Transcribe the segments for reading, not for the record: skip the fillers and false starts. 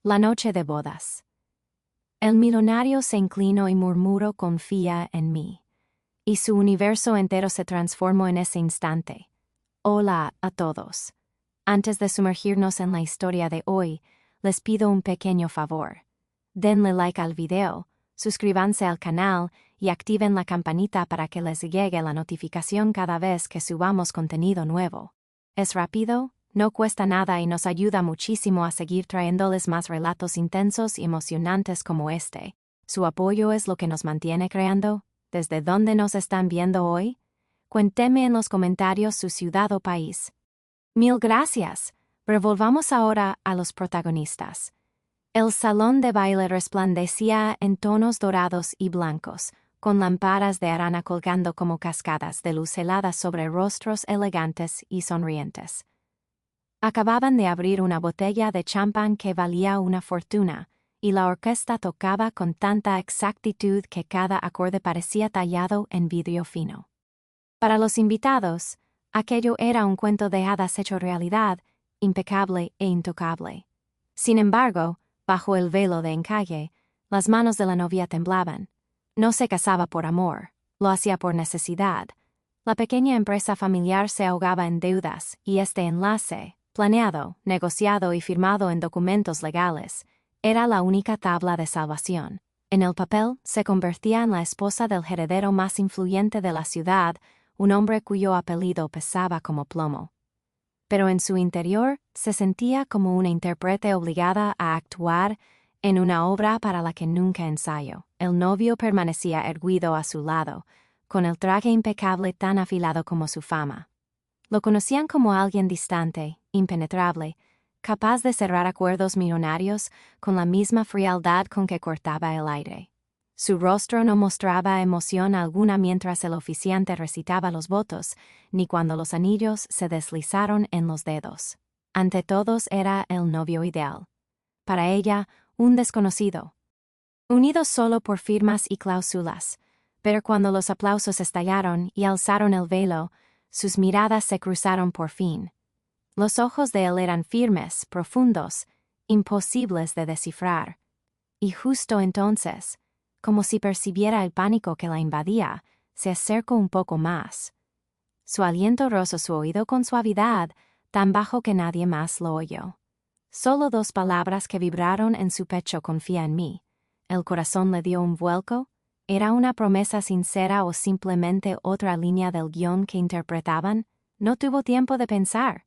La noche de bodas. El millonario se inclinó y murmuró: confía en mí. Y su universo entero se transformó en ese instante. Hola a todos. Antes de sumergirnos en la historia de hoy, les pido un pequeño favor. Denle like al video, suscríbanse al canal y activen la campanita para que les llegue la notificación cada vez que subamos contenido nuevo. Es rápido, no cuesta nada y nos ayuda muchísimo a seguir trayéndoles más relatos intensos y emocionantes como este. Su apoyo es lo que nos mantiene creando. ¿Desde dónde nos están viendo hoy? Cuénteme en los comentarios su ciudad o país. Mil gracias. Pero volvamos ahora a los protagonistas. El salón de baile resplandecía en tonos dorados y blancos, con lámparas de arana colgando como cascadas de luz helada sobre rostros elegantes y sonrientes. Acababan de abrir una botella de champán que valía una fortuna, y la orquesta tocaba con tanta exactitud que cada acorde parecía tallado en vidrio fino. Para los invitados, aquello era un cuento de hadas hecho realidad, impecable e intocable. Sin embargo, bajo el velo de encaje, las manos de la novia temblaban. No se casaba por amor, lo hacía por necesidad. La pequeña empresa familiar se ahogaba en deudas, y este enlace, planeado, negociado y firmado en documentos legales, era la única tabla de salvación. En el papel, se convertía en la esposa del heredero más influyente de la ciudad, un hombre cuyo apellido pesaba como plomo. Pero en su interior se sentía como una intérprete obligada a actuar en una obra para la que nunca ensayó. El novio permanecía erguido a su lado, con el traje impecable tan afilado como su fama. Lo conocían como alguien distante, impenetrable, capaz de cerrar acuerdos millonarios con la misma frialdad con que cortaba el aire. Su rostro no mostraba emoción alguna mientras el oficiante recitaba los votos, ni cuando los anillos se deslizaron en los dedos. Ante todos era el novio ideal. Para ella, un desconocido. Unidos solo por firmas y cláusulas, pero cuando los aplausos estallaron y alzaron el velo, sus miradas se cruzaron por fin. Los ojos de él eran firmes, profundos, imposibles de descifrar. Y justo entonces, como si percibiera el pánico que la invadía, se acercó un poco más. Su aliento rozó su oído con suavidad, tan bajo que nadie más lo oyó. Solo dos palabras que vibraron en su pecho: confía en mí. El corazón le dio un vuelco. ¿Era una promesa sincera o simplemente otra línea del guión que interpretaban? No tuvo tiempo de pensar.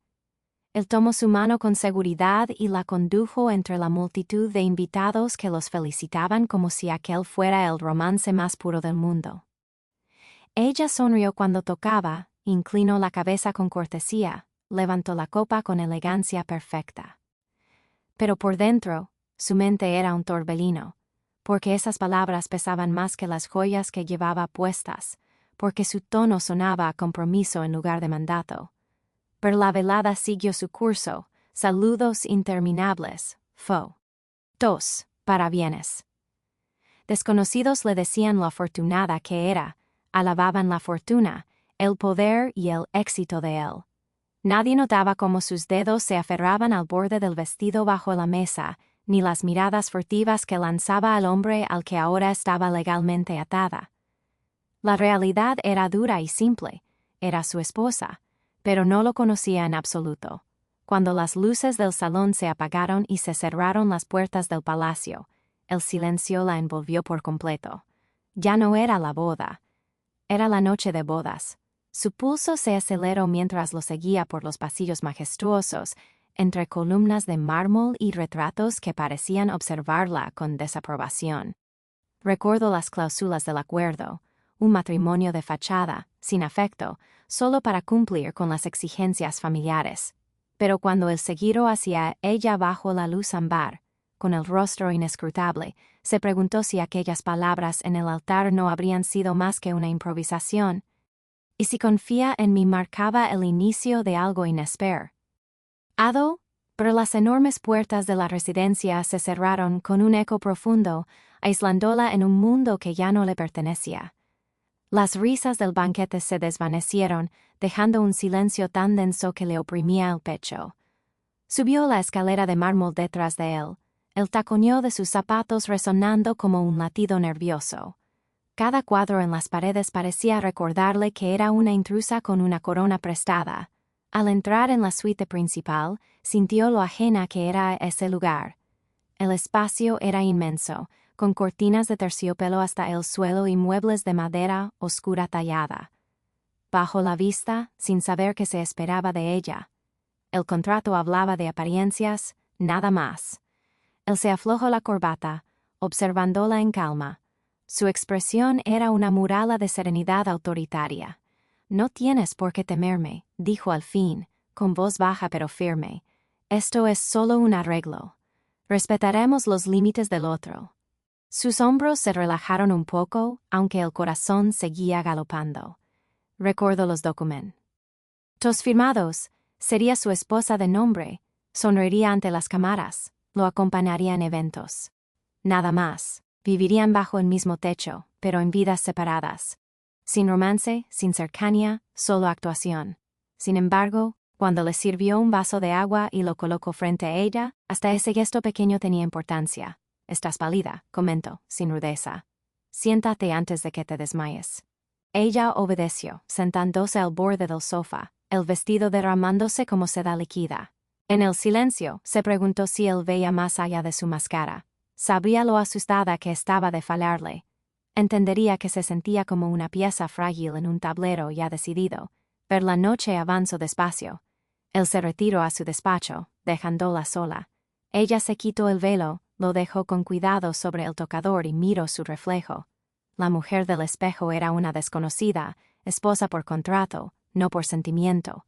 Él tomó su mano con seguridad y la condujo entre la multitud de invitados que los felicitaban como si aquel fuera el romance más puro del mundo. Ella sonrió cuando tocaba, inclinó la cabeza con cortesía, levantó la copa con elegancia perfecta. Pero por dentro, su mente era un torbellino, porque esas palabras pesaban más que las joyas que llevaba puestas, porque su tono sonaba a compromiso en lugar de mandato. Pero la velada siguió su curso, saludos interminables, dos parabienes. Desconocidos le decían lo afortunada que era, alababan la fortuna, el poder y el éxito de él. Nadie notaba cómo sus dedos se aferraban al borde del vestido bajo la mesa, ni las miradas furtivas que lanzaba al hombre al que ahora estaba legalmente atada. La realidad era dura y simple, era su esposa, pero no lo conocía en absoluto. Cuando las luces del salón se apagaron y se cerraron las puertas del palacio, el silencio la envolvió por completo. Ya no era la boda. Era la noche de bodas. Su pulso se aceleró mientras lo seguía por los pasillos majestuosos, entre columnas de mármol y retratos que parecían observarla con desaprobación. Recordó las cláusulas del acuerdo, un matrimonio de fachada, sin afecto, solo para cumplir con las exigencias familiares. Pero cuando él se giró hacia ella bajo la luz ámbar, con el rostro inescrutable, se preguntó si aquellas palabras en el altar no habrían sido más que una improvisación. ¿Y si confía en mí marcaba el inicio de algo inesperado? Pero las enormes puertas de la residencia se cerraron con un eco profundo, aislándola en un mundo que ya no le pertenecía. Las risas del banquete se desvanecieron, dejando un silencio tan denso que le oprimía el pecho. Subió la escalera de mármol detrás de él, el taconeo de sus zapatos resonando como un latido nervioso. Cada cuadro en las paredes parecía recordarle que era una intrusa con una corona prestada. Al entrar en la suite principal, sintió lo ajena que era a ese lugar. El espacio era inmenso, con cortinas de terciopelo hasta el suelo y muebles de madera oscura tallada. Bajó la vista, sin saber qué se esperaba de ella. El contrato hablaba de apariencias, nada más. Él se aflojó la corbata, observándola en calma. Su expresión era una muralla de serenidad autoritaria. «No tienes por qué temerme», dijo al fin, con voz baja pero firme. «Esto es solo un arreglo. Respetaremos los límites del otro». Sus hombros se relajaron un poco, aunque el corazón seguía galopando. Recordó los documentos firmados. Sería su esposa de nombre. Sonreiría ante las cámaras. Lo acompañaría en eventos. Nada más. Vivirían bajo el mismo techo, pero en vidas separadas. Sin romance, sin cercanía, solo actuación. Sin embargo, cuando le sirvió un vaso de agua y lo colocó frente a ella, hasta ese gesto pequeño tenía importancia. «Estás pálida», comentó, sin rudeza. «Siéntate antes de que te desmayes». Ella obedeció, sentándose al borde del sofá, el vestido derramándose como seda líquida. En el silencio, se preguntó si él veía más allá de su máscara. Sabría lo asustada que estaba de fallarle. Entendería que se sentía como una pieza frágil en un tablero ya decidido. Pero la noche avanzó despacio. Él se retiró a su despacho, dejándola sola. Ella se quitó el velo, lo dejó con cuidado sobre el tocador y miró su reflejo. La mujer del espejo era una desconocida, esposa por contrato, no por sentimiento.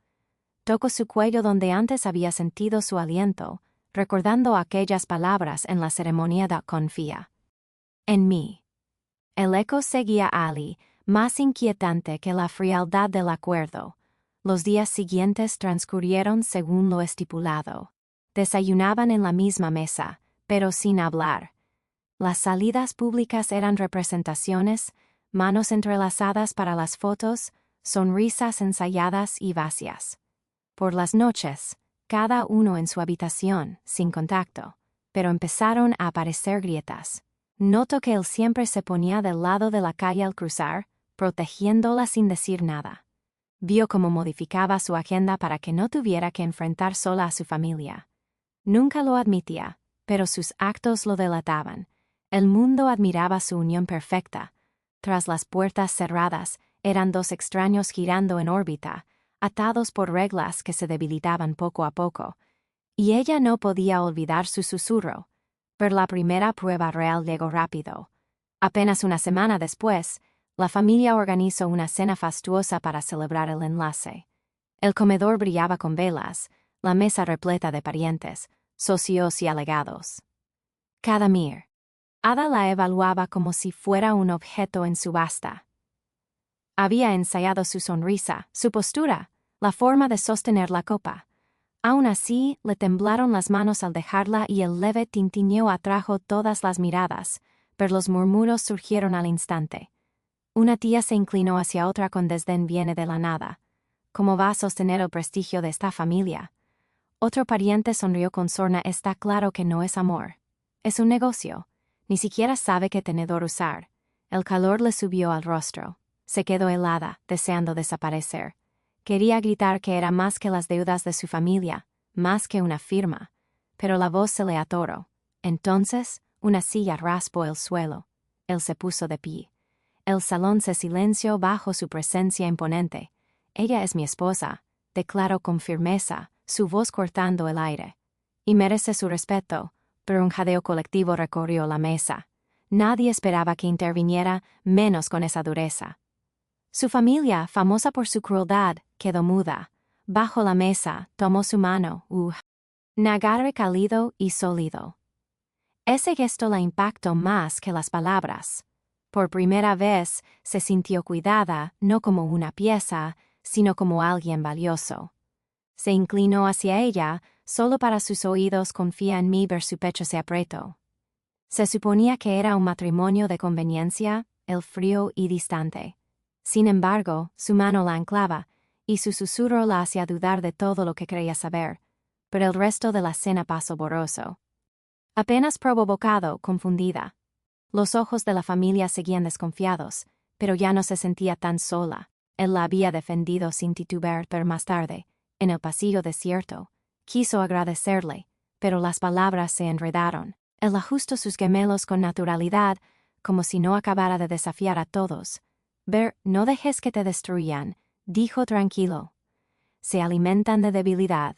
Tocó su cuello donde antes había sentido su aliento, recordando aquellas palabras en la ceremonia de confía. «En mí». El eco seguía a Ali, más inquietante que la frialdad del acuerdo. Los días siguientes transcurrieron según lo estipulado. Desayunaban en la misma mesa, pero sin hablar. Las salidas públicas eran representaciones, manos entrelazadas para las fotos, sonrisas ensayadas y vacías. Por las noches, cada uno en su habitación, sin contacto, pero empezaron a aparecer grietas. Notó que él siempre se ponía del lado de la calle al cruzar, protegiéndola sin decir nada. Vio cómo modificaba su agenda para que no tuviera que enfrentar sola a su familia. Nunca lo admitía, pero sus actos lo delataban. El mundo admiraba su unión perfecta. Tras las puertas cerradas, eran dos extraños girando en órbita, atados por reglas que se debilitaban poco a poco. Y ella no podía olvidar su susurro. Pero la primera prueba real llegó rápido. Apenas una semana después, la familia organizó una cena fastuosa para celebrar el enlace. El comedor brillaba con velas, la mesa repleta de parientes, socios y allegados. Cada Ada la evaluaba como si fuera un objeto en subasta. Había ensayado su sonrisa, su postura, la forma de sostener la copa. Aún así, le temblaron las manos al dejarla y el leve tintineo atrajo todas las miradas, pero los murmuros surgieron al instante. Una tía se inclinó hacia otra con desdén. «Viene de la nada. ¿Cómo va a sostener el prestigio de esta familia?» Otro pariente sonrió con sorna. «Está claro que no es amor. Es un negocio. Ni siquiera sabe qué tenedor usar». El calor le subió al rostro. Se quedó helada, deseando desaparecer. Quería gritar que era más que las deudas de su familia, más que una firma. Pero la voz se le atoró. Entonces, una silla raspó el suelo. Él se puso de pie. El salón se silenció bajo su presencia imponente. «Ella es mi esposa», declaró con firmeza, su voz cortando el aire. «Y merece su respeto», pero un jadeo colectivo recorrió la mesa. Nadie esperaba que interviniera, menos con esa dureza. Su familia, famosa por su crueldad, quedó muda. Bajo la mesa, tomó su mano, un agarre cálido y sólido. Ese gesto la impactó más que las palabras. Por primera vez, se sintió cuidada, no como una pieza, sino como alguien valioso. Se inclinó hacia ella, solo para sus oídos. «Confía en mí». Ver su pecho se apretó. Se suponía que era un matrimonio de conveniencia, el frío y distante. Sin embargo, su mano la anclaba, y su susurro la hacía dudar de todo lo que creía saber. Pero el resto de la cena pasó borroso. Apenas probó bocado, confundida. Los ojos de la familia seguían desconfiados, pero ya no se sentía tan sola. Él la había defendido sin titubear, pero más tarde, en el pasillo desierto, quiso agradecerle, pero las palabras se enredaron. Él ajustó sus gemelos con naturalidad, como si no acabara de desafiar a todos. Ver, no dejes que te destruyan, dijo tranquilo. Se alimentan de debilidad.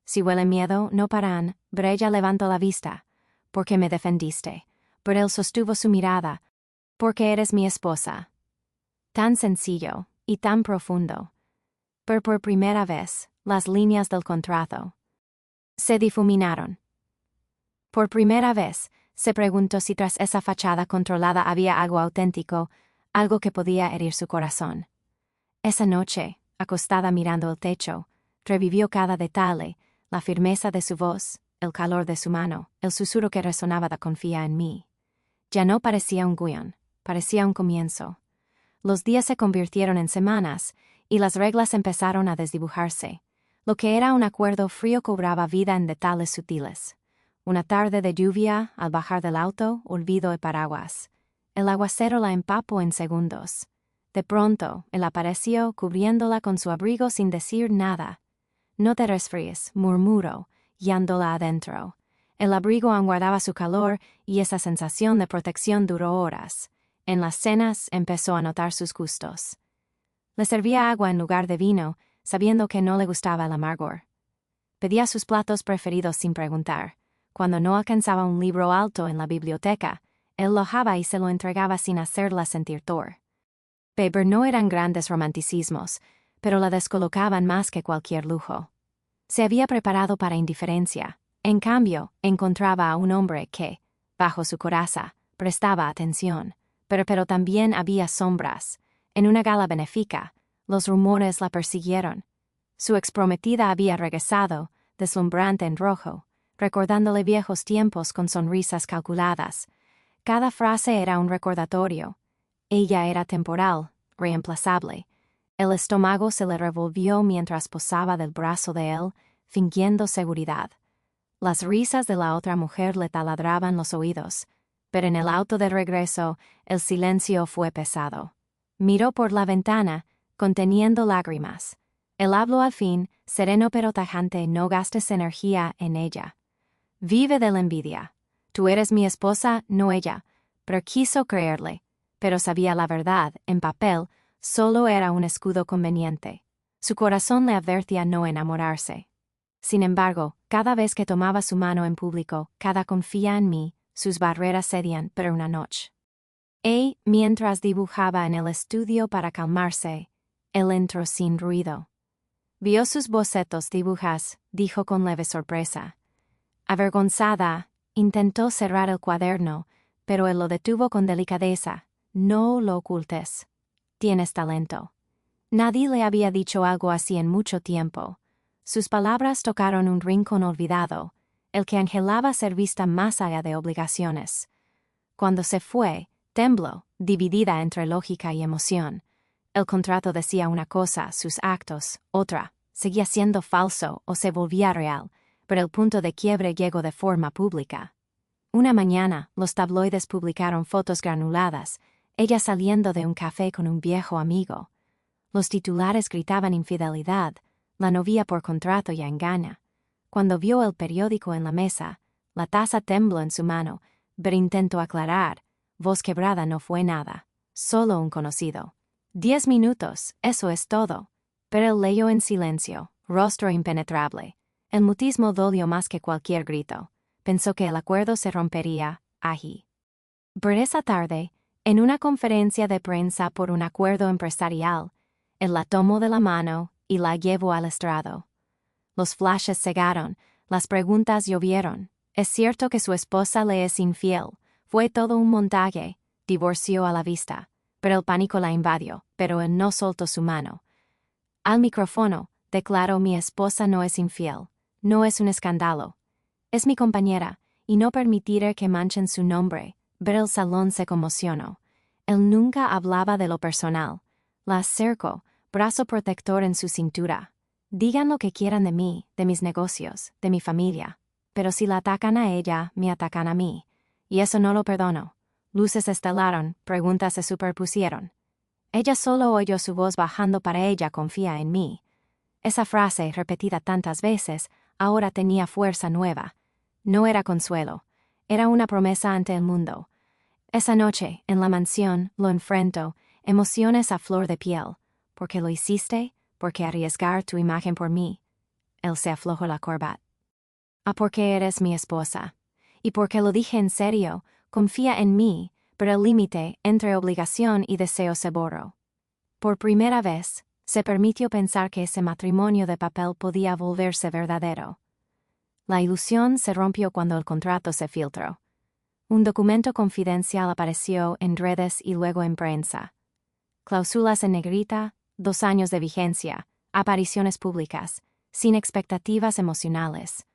Si huele miedo, no paran. Ella levantó la vista. Porque me defendiste. Pero él sostuvo su mirada. Porque eres mi esposa. Tan sencillo, y tan profundo. Pero por primera vez, las líneas del contrato se difuminaron. Por primera vez, se preguntó si tras esa fachada controlada había algo auténtico, algo que podía herir su corazón. Esa noche, acostada mirando el techo, revivió cada detalle, la firmeza de su voz, el calor de su mano, el susurro que resonaba de confía en mí. Ya no parecía un guión, parecía un comienzo. Los días se convirtieron en semanas, y las reglas empezaron a desdibujarse. Lo que era un acuerdo frío cobraba vida en detalles sutiles. Una tarde de lluvia, al bajar del auto, olvidó el paraguas. El aguacero la empapó en segundos. De pronto, él apareció, cubriéndola con su abrigo sin decir nada. No te resfríes, murmuró, guiándola adentro. El abrigo aún guardaba su calor, y esa sensación de protección duró horas. En las cenas empezó a notar sus gustos. Le servía agua en lugar de vino, sabiendo que no le gustaba el amargor. Pedía sus platos preferidos sin preguntar. Cuando no alcanzaba un libro alto en la biblioteca, él lo hojaba y se lo entregaba sin hacerla sentir tor. Weber no eran grandes romanticismos, pero la descolocaban más que cualquier lujo. Se había preparado para indiferencia. En cambio, encontraba a un hombre que, bajo su coraza, prestaba atención. Pero también había sombras. En una gala benéfica, los rumores la persiguieron. Su exprometida había regresado, deslumbrante en rojo, recordándole viejos tiempos con sonrisas calculadas. Cada frase era un recordatorio. Ella era temporal, reemplazable. El estómago se le revolvió mientras posaba del brazo de él, fingiendo seguridad. Las risas de la otra mujer le taladraban los oídos, pero en el auto de regreso el silencio fue pesado. Miró por la ventana, conteniendo lágrimas. Él habló al fin, sereno pero tajante: no gastes energía en ella. Vive de la envidia. Tú eres mi esposa, no ella. Pero quiso creerle. Pero sabía la verdad, en papel, solo era un escudo conveniente. Su corazón le advertía no enamorarse. Sin embargo, cada vez que tomaba su mano en público, cada confía en mí, sus barreras cedían por una noche. Mientras dibujaba en el estudio para calmarse, él entró sin ruido. Vio sus bocetos dibujas, dijo con leve sorpresa. Avergonzada, intentó cerrar el cuaderno, pero él lo detuvo con delicadeza. No lo ocultes. Tienes talento. Nadie le había dicho algo así en mucho tiempo. Sus palabras tocaron un rincón olvidado, el que anhelaba ser vista más allá de obligaciones. Cuando se fue, tembló, dividida entre lógica y emoción. El contrato decía una cosa, sus actos, otra. Seguía siendo falso o se volvía real, pero el punto de quiebre llegó de forma pública. Una mañana, los tabloides publicaron fotos granuladas, ella saliendo de un café con un viejo amigo. Los titulares gritaban infidelidad, la novia por contrato ya engaña. Cuando vio el periódico en la mesa, la taza tembló en su mano, pero intentó aclarar. Voz quebrada: no fue nada, solo un conocido. 10 minutos, eso es todo. Pero él leyó en silencio, rostro impenetrable. El mutismo dolió más que cualquier grito. Pensó que el acuerdo se rompería, allí. Por esa tarde, en una conferencia de prensa por un acuerdo empresarial, él la tomó de la mano y la llevó al estrado. Los flashes cegaron, las preguntas llovieron. ¿Es cierto que su esposa le es infiel? Fue todo un montaje, divorció a la vista. Pero el pánico la invadió, pero él no soltó su mano. Al micrófono, declaró: mi esposa no es infiel, no es un escándalo. Es mi compañera, y no permitiré que manchen su nombre. Pero el salón se conmocionó. Él nunca hablaba de lo personal. La acercó, brazo protector en su cintura. Digan lo que quieran de mí, de mis negocios, de mi familia. pero si la atacan a ella, me atacan a mí. Y eso no lo perdono. Luces estelaron, preguntas se superpusieron. Ella solo oyó su voz bajando para ella confía en mí. Esa frase, repetida tantas veces, ahora tenía fuerza nueva. No era consuelo. Era una promesa ante el mundo. Esa noche, en la mansión, lo enfrento, emociones a flor de piel. ¿Por qué lo hiciste? ¿Por qué arriesgar tu imagen por mí? Él se aflojó la corbata. Porque eres mi esposa. Y porque lo dije en serio, confía en mí, pero el límite entre obligación y deseo se borró. Por primera vez, se permitió pensar que ese matrimonio de papel podía volverse verdadero. La ilusión se rompió cuando el contrato se filtró. Un documento confidencial apareció en redes y luego en prensa. Cláusulas en negrita, 2 años de vigencia, apariciones públicas, sin expectativas emocionales.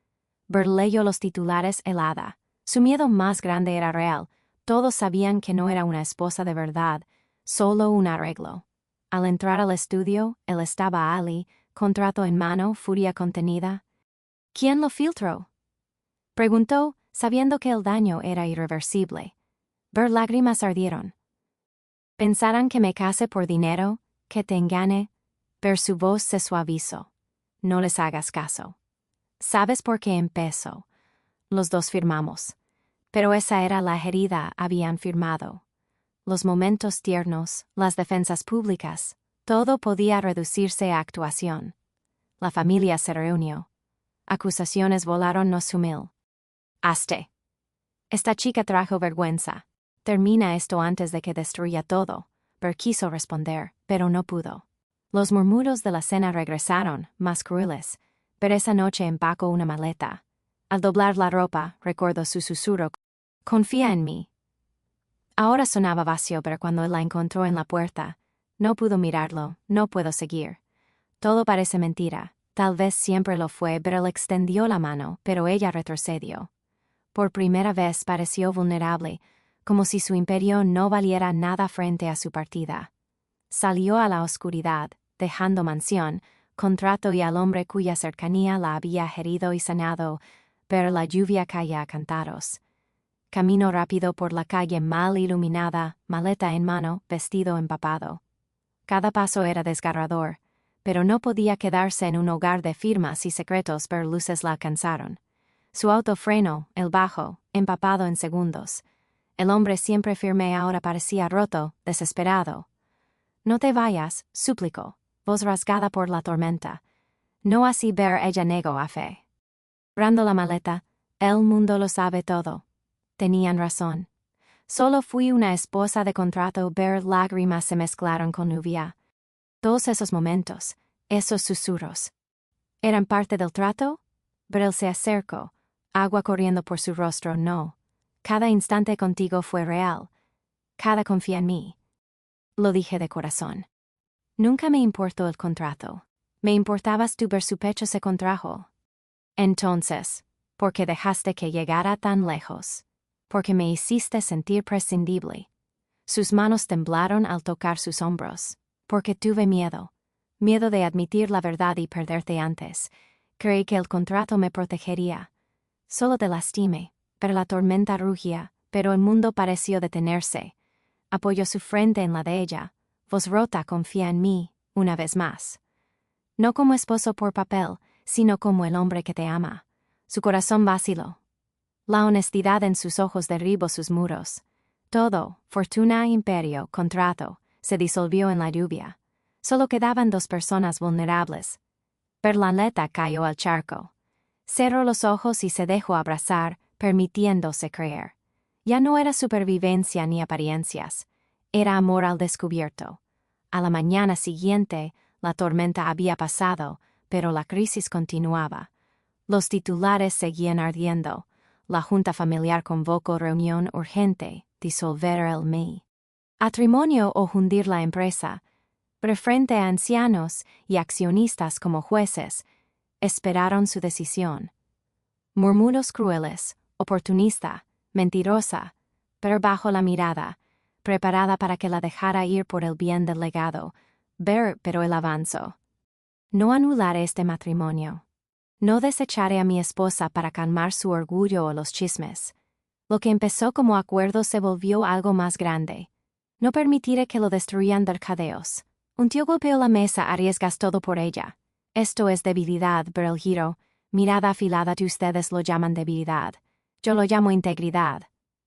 Bert leyó los titulares helada. Su miedo más grande era real. Todos sabían que no era una esposa de verdad, solo un arreglo. Al entrar al estudio, él estaba Ali, contrato en mano, furia contenida. ¿Quién lo filtró? Preguntó, sabiendo que el daño era irreversible. Bert lágrimas ardieron. ¿Pensarán que me case por dinero? ¿Que te engane? Bert su voz se suavizó. No les hagas caso. ¿Sabes por qué empezó? Los dos firmamos. Pero esa era la herida, habían firmado. Los momentos tiernos, las defensas públicas, todo podía reducirse a actuación. La familia se reunió. Acusaciones volaron no sumil. Hazte. Esta chica trajo vergüenza. Termina esto antes de que destruya todo. Bert quiso responder, pero no pudo. Los murmullos de la cena regresaron, más crueles. Pero esa noche empacó una maleta. Al doblar la ropa, recordó su susurro. Confía en mí. Ahora sonaba vacío, pero cuando él la encontró en la puerta, no pudo mirarlo, no puedo seguir. Todo parece mentira. Tal vez siempre lo fue, pero él extendió la mano, pero ella retrocedió. Por primera vez pareció vulnerable, como si su imperio no valiera nada frente a su partida. Salió a la oscuridad, dejando mansión, contrato y al hombre cuya cercanía la había herido y sanado, pero la lluvia caía a cantaros. Camino rápido por la calle mal iluminada, maleta en mano, vestido empapado. Cada paso era desgarrador, pero no podía quedarse en un hogar de firmas y secretos, pero luces la alcanzaron. Su auto frenó, el bajo, empapado en segundos. El hombre siempre firme ahora parecía roto, desesperado. No te vayas, suplicó, voz rasgada por la tormenta. No así ver ella negó a fe. Cerrando la maleta, el mundo lo sabe todo. Tenían razón. Solo fui una esposa de contrato. Ver lágrimas se mezclaron con lluvia. Todos esos momentos, esos susurros, ¿eran parte del trato? Pero él se acercó, agua corriendo por su rostro. No. Cada instante contigo fue real. Cada confía en mí. Lo dije de corazón. Nunca me importó el contrato. Me importabas tú. Ver su pecho se contrajo. Entonces, ¿por qué dejaste que llegara tan lejos? Porque me hiciste sentir prescindible. Sus manos temblaron al tocar sus hombros. Porque tuve miedo. Miedo de admitir la verdad y perderte antes. Creí que el contrato me protegería. Solo te lastimé, pero la tormenta rugía, pero el mundo pareció detenerse. Apoyó su frente en la de ella. Voz rota, confía en mí, una vez más. No como esposo por papel, sino como el hombre que te ama. Su corazón vaciló. La honestidad en sus ojos derribó sus muros. Todo, fortuna, imperio, contrato, se disolvió en la lluvia. Solo quedaban 2 personas vulnerables. Berlanleta cayó al charco. Cerró los ojos y se dejó abrazar, permitiéndose creer. Ya no era supervivencia ni apariencias. Era amor al descubierto. A la mañana siguiente, la tormenta había pasado, pero la crisis continuaba. Los titulares seguían ardiendo. La junta familiar convocó reunión urgente, disolver el matrimonio o hundir la empresa. Pero frente a ancianos y accionistas como jueces, esperaron su decisión. Murmullos crueles, oportunista, mentirosa, pero bajo la mirada, preparada para que la dejara ir por el bien del legado, pero él avanzó. No anular este matrimonio. No desecharé a mi esposa para calmar su orgullo o los chismes. Lo que empezó como acuerdo se volvió algo más grande. No permitiré que lo destruyan mercadeos. Un tío golpeó la mesa, arriesgas todo por ella. Esto es debilidad, Berlgiro. Mirada afilada, ustedes lo llaman debilidad. Yo lo llamo integridad.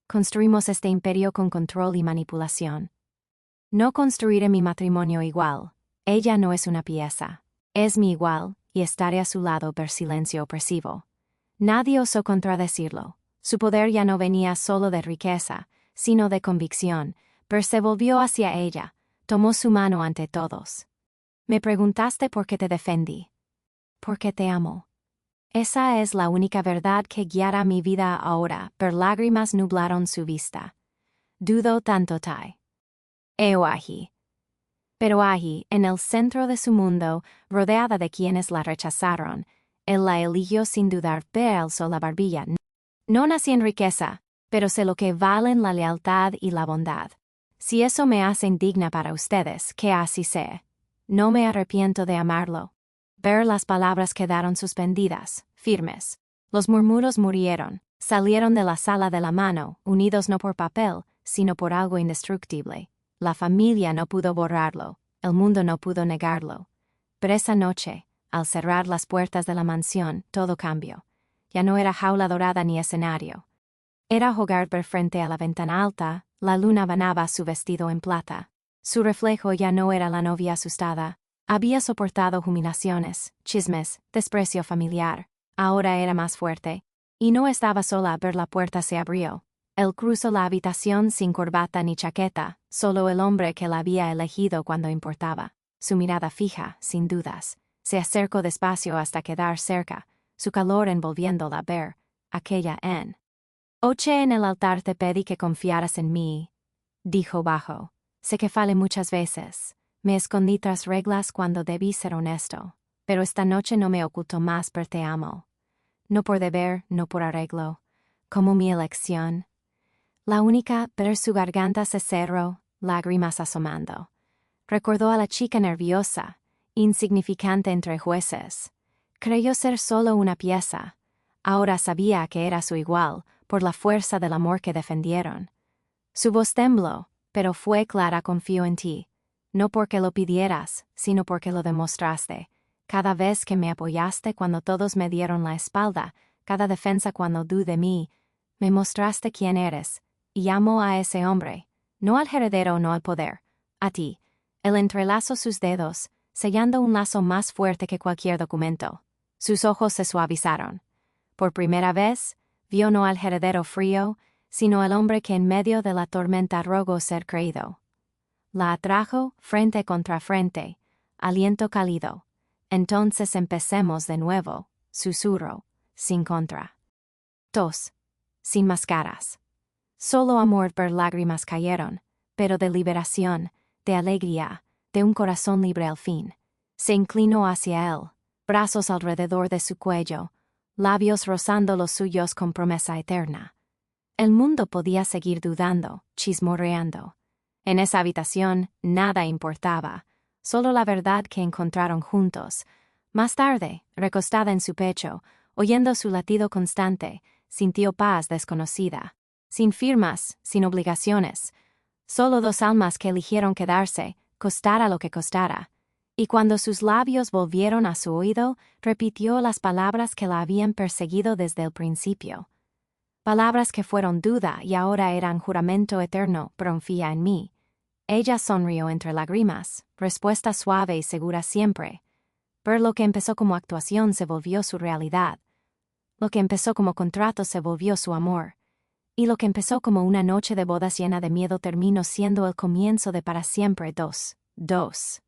Construimos este imperio con control y manipulación. No construiré mi matrimonio igual. Ella no es una pieza. Es mi igual, y estaré a su lado per silencio opresivo. Nadie osó contradecirlo. Su poder ya no venía solo de riqueza, sino de convicción, pero se volvió hacia ella, tomó su mano ante todos. Me preguntaste por qué te defendí. Porque te amo. Esa es la única verdad que guiará mi vida ahora, pero lágrimas nublaron su vista. Dudo tanto Tai. Eoahi. Pero allí, en el centro de su mundo, rodeada de quienes la rechazaron, él la eligió sin dudar, pero alzó la barbilla. No nací en riqueza, pero sé lo que valen la lealtad y la bondad. Si eso me hace indigna para ustedes, que así sea. No me arrepiento de amarlo. Ver las palabras quedaron suspendidas, firmes. Los murmuros murieron, salieron de la sala de la mano, unidos no por papel, sino por algo indestructible. La familia no pudo borrarlo, el mundo no pudo negarlo. Pero esa noche, al cerrar las puertas de la mansión, todo cambió. Ya no era jaula dorada ni escenario. Era hogar ver frente a la ventana alta, la luna banaba su vestido en plata. Su reflejo ya no era la novia asustada. Había soportado humillaciones, chismes, desprecio familiar. Ahora era más fuerte. Y no estaba sola, ver la puerta se abrió. Él cruzó la habitación sin corbata ni chaqueta, solo el hombre que la había elegido cuando importaba. Su mirada fija, sin dudas. Se acercó despacio hasta quedar cerca, su calor envolviéndola ver, aquella en. Oche, en el altar te pedí que confiaras en mí, dijo bajo. Sé que fallé muchas veces. Me escondí tras reglas cuando debí ser honesto. Pero esta noche no me oculto más, pero te amo. No por deber, no por arreglo. Como mi elección. La única, pero su garganta se cerró, lágrimas asomando. Recordó a la chica nerviosa, insignificante entre jueces. Creyó ser solo una pieza. Ahora sabía que era su igual, por la fuerza del amor que defendieron. Su voz tembló, pero fue clara: confío en ti. No porque lo pidieras, sino porque lo demostraste. Cada vez que me apoyaste cuando todos me dieron la espalda, cada defensa cuando dudé de mí, me mostraste quién eres. Y amo a ese hombre, no al heredero, no al poder, a ti. Él entrelazó sus dedos, sellando un lazo más fuerte que cualquier documento. Sus ojos se suavizaron. Por primera vez, vio no al heredero frío, sino al hombre que en medio de la tormenta rogó ser creído. La atrajo frente contra frente, aliento cálido. Entonces empecemos de nuevo, susurro, sin contra. Tos, sin máscaras. Solo amor, ver lágrimas cayeron, pero de liberación, de alegría, de un corazón libre al fin. Se inclinó hacia él, brazos alrededor de su cuello, labios rozando los suyos con promesa eterna. El mundo podía seguir dudando, chismorreando. En esa habitación nada importaba, solo la verdad que encontraron juntos. Más tarde, recostada en su pecho, oyendo su latido constante, sintió paz desconocida. Sin firmas, sin obligaciones. Solo dos almas que eligieron quedarse, costara lo que costara. Y cuando sus labios volvieron a su oído, repitió las palabras que la habían perseguido desde el principio. Palabras que fueron duda y ahora eran juramento eterno: confía en mí. Ella sonrió entre lágrimas, respuesta suave y segura siempre. Pero lo que empezó como actuación se volvió su realidad. Lo que empezó como contrato se volvió su amor. Y lo que empezó como una noche de bodas llena de miedo terminó siendo el comienzo de para siempre dos.